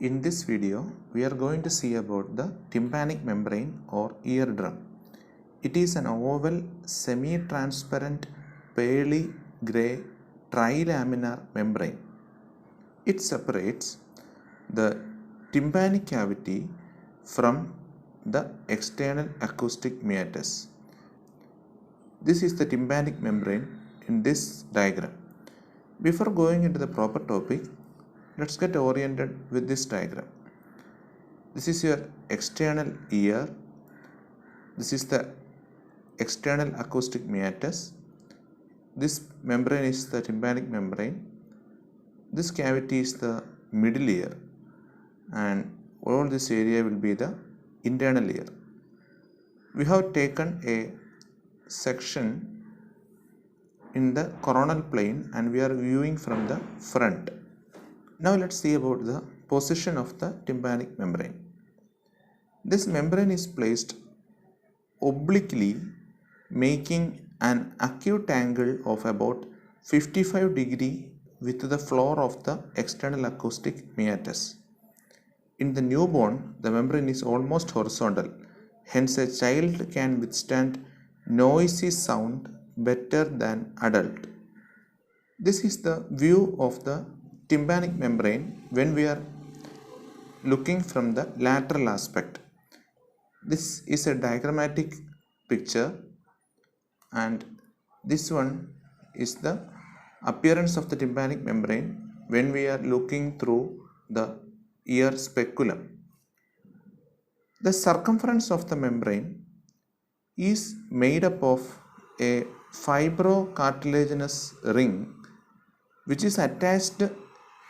In this video, we are going to see about the tympanic membrane or eardrum. It is an oval, semi-transparent, pearly gray trilaminar membrane. It separates the tympanic cavity from the external acoustic meatus. This is the tympanic membrane in this diagram. Before going into the proper topic, let's get oriented with this diagram. This is your external ear. This is the external acoustic meatus. This membrane is the tympanic membrane. This cavity is the middle ear, and all this area will be the internal ear. We have taken a section in the coronal plane and we are viewing from the front. Now let's see about the position of the tympanic membrane. This membrane is placed obliquely, making an acute angle of about 55 degree with the floor of the external acoustic meatus. In the newborn, the membrane is almost horizontal, hence a child can withstand noisy sound better than adult. This is the view of the tympanic membrane when we are looking from the lateral aspect. This is a diagrammatic picture, and this one is the appearance of the tympanic membrane when we are looking through the ear speculum. The circumference of the membrane is made up of a fibrocartilaginous ring which is attached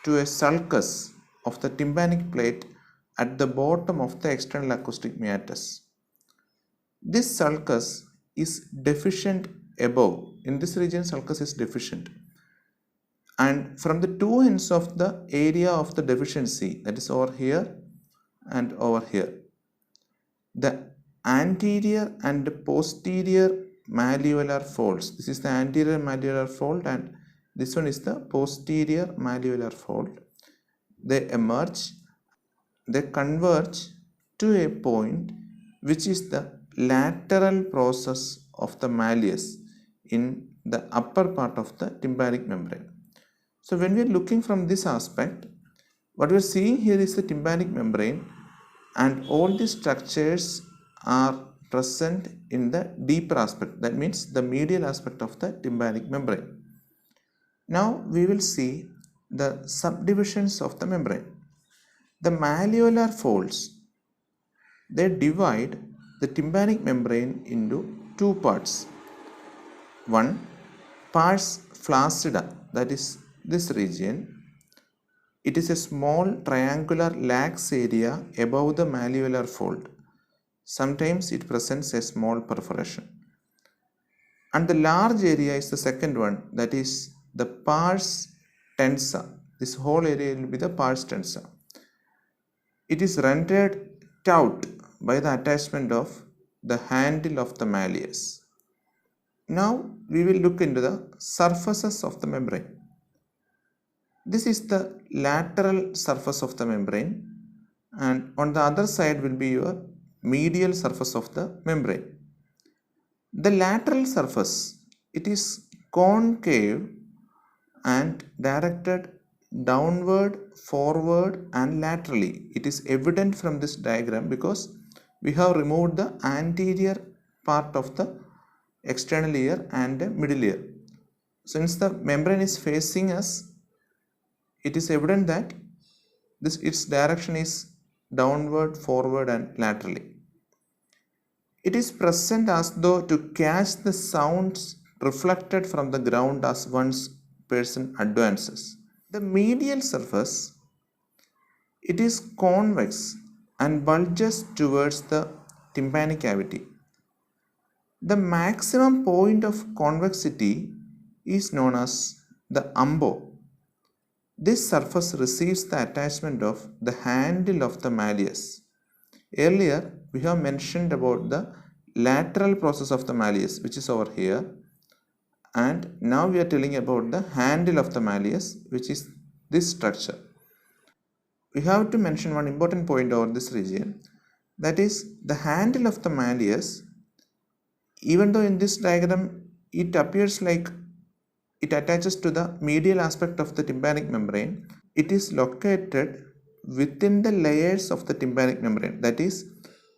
to a sulcus of the tympanic plate at the bottom of the external acoustic meatus. This sulcus is deficient above. In this region, sulcus is deficient, and from the two ends of the area of the deficiency, that is over here and over here, the anterior and posterior malleolar folds. This is the anterior malleolar fold and this one is the posterior malleolar fold. They emerge, they converge to a point which is the lateral process of the malleus in the upper part of the tympanic membrane. So when we are looking from this aspect, what we are seeing here is the tympanic membrane, and all the structures are present in the deeper aspect, that means the medial aspect of the tympanic membrane. Now we will see the subdivisions of the membrane. The malleolar folds, they divide the tympanic membrane into two parts. One, pars flaccida, that is this region. It is a small triangular lax area above the malleolar fold. Sometimes it presents a small perforation. And the large area is the second one, that is the pars tensa. This whole area will be the pars tensa. It is rendered taut by the attachment of the handle of the malleus. Now we will look into the surfaces of the membrane. This is the lateral surface of the membrane, and on the other side will be your medial surface of the membrane. The lateral surface, it is concave and directed downward, forward and laterally. It is evident from this diagram because we have removed the anterior part of the external ear and the middle ear. Since the membrane is facing us, it is evident that its direction is downward, forward and laterally. It is present as though to catch the sounds reflected from the ground as one's person advances. The medial surface, it is convex and bulges towards the tympanic cavity. The maximum point of convexity is known as the umbo. This surface receives the attachment of the handle of the malleus. Earlier, we have mentioned about the lateral process of the malleus, which is over here, and now we are telling about the handle of the malleus, which is this structure. we have to mention one important point over this region, that is the handle of the malleus. Even though in this diagram it appears like it attaches to the medial aspect of the tympanic membrane, it is located within the layers of the tympanic membrane, that is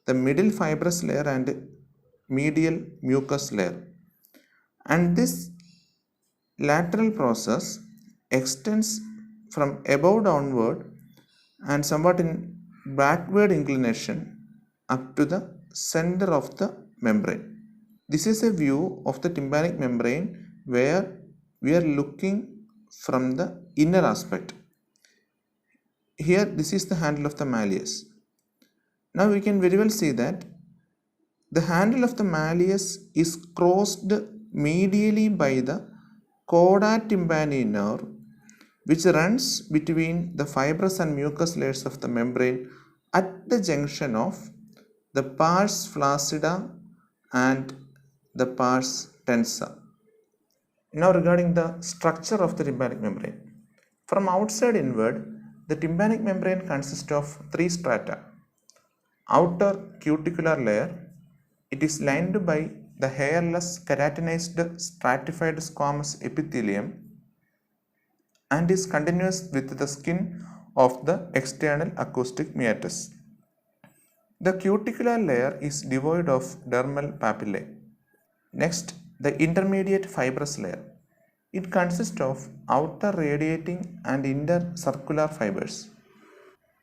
the middle fibrous layer and medial mucous layer. And this lateral process extends from above downward and somewhat in backward inclination up to the center of the membrane. This is a view of the tympanic membrane where we are looking from the inner aspect. Here this is the handle of the malleus. Now we can very well see that the handle of the malleus is crossed medially by the cauda tympani nerve, which runs between the fibrous and mucous layers of the membrane at the junction of the pars flaccida and the pars tensa. Now regarding the structure of the tympanic membrane. From outside inward, the tympanic membrane consists of three strata. Outer cuticular layer, it is lined by the hairless keratinized stratified squamous epithelium and is continuous with the skin of the external acoustic meatus. The cuticular layer is devoid of dermal papillae. Next, the intermediate fibrous layer. It consists of outer radiating and inner circular fibers.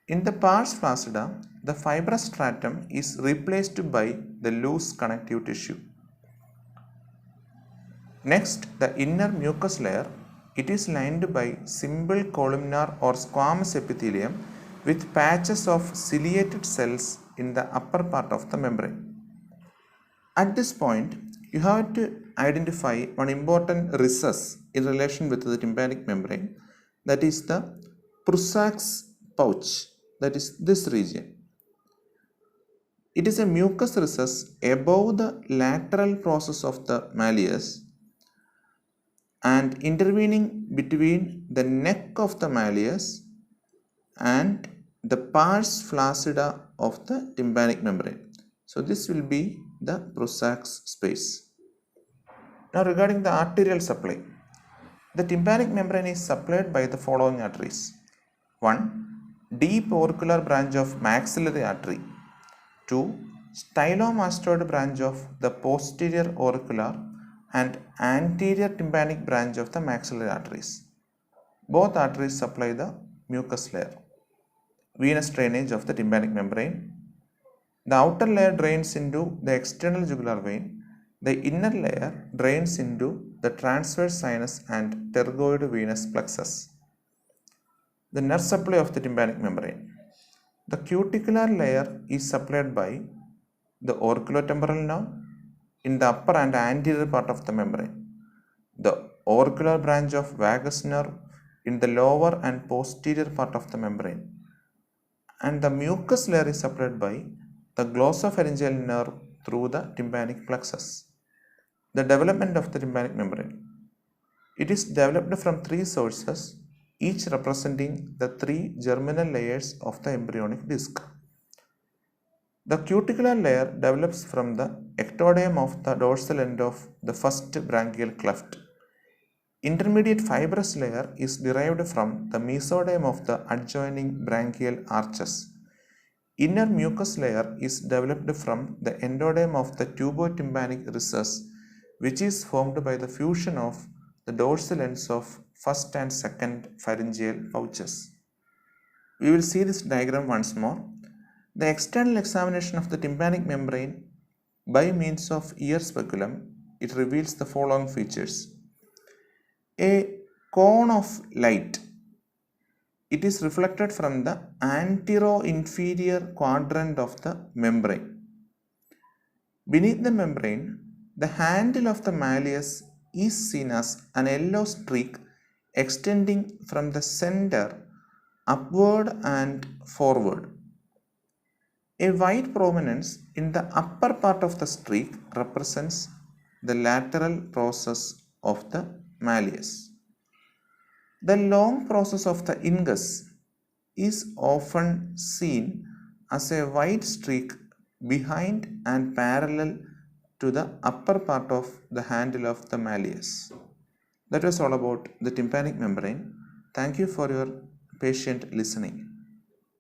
In the pars flaccida, the fibrous stratum is replaced by the loose connective tissue. Next, the inner mucous layer. It is lined by simple columnar or squamous epithelium with patches of ciliated cells in the upper part of the membrane. At this point, you have to identify one important recess in relation with the tympanic membrane, that is the Prusak's pouch, that is this region. It is a mucous recess above the lateral process of the malleus and intervening between the neck of the malleus and the pars flaccida of the tympanic membrane. So this will be the Prusak's space. Now regarding the arterial supply, the tympanic membrane is supplied by the following arteries. 1. Deep auricular branch of maxillary artery. 2. Stylomastoid branch of the posterior auricular and anterior tympanic branch of the maxillary arteries. Both arteries supply the mucous layer. Venous drainage of the tympanic membrane. The outer layer drains into the external jugular vein. The inner layer drains into the transverse sinus and pterygoid venous plexus. The nerve supply of the tympanic membrane. The cuticular layer is supplied by the auriculotemporal nerve in the upper and anterior part of the membrane. The auricular branch of vagus nerve in the lower and posterior part of the membrane. And the mucous layer is supplied by the glossopharyngeal nerve through the tympanic plexus. The development of the tympanic membrane. It is developed from three sources, each representing the three germinal layers of the embryonic disc. The cuticular layer develops from the ectoderm of the dorsal end of the first branchial cleft. Intermediate fibrous layer is derived from the mesoderm of the adjoining branchial arches. Inner mucous layer is developed from the endoderm of the tubotympanic recess, which is formed by the fusion of the dorsal ends of first and second pharyngeal pouches. We will see this diagram once more. The external examination of the tympanic membrane by means of ear speculum, it reveals the following features. A cone of light. It is reflected from the antero-inferior quadrant of the membrane. Beneath the membrane, the handle of the malleus is seen as an yellow streak extending from the center upward and forward. A white prominence in the upper part of the streak represents the lateral process of the malleus. The long process of the ingus is often seen as a white streak behind and parallel to the upper part of the handle of the malleus. That was all about the tympanic membrane. Thank you for your patient listening.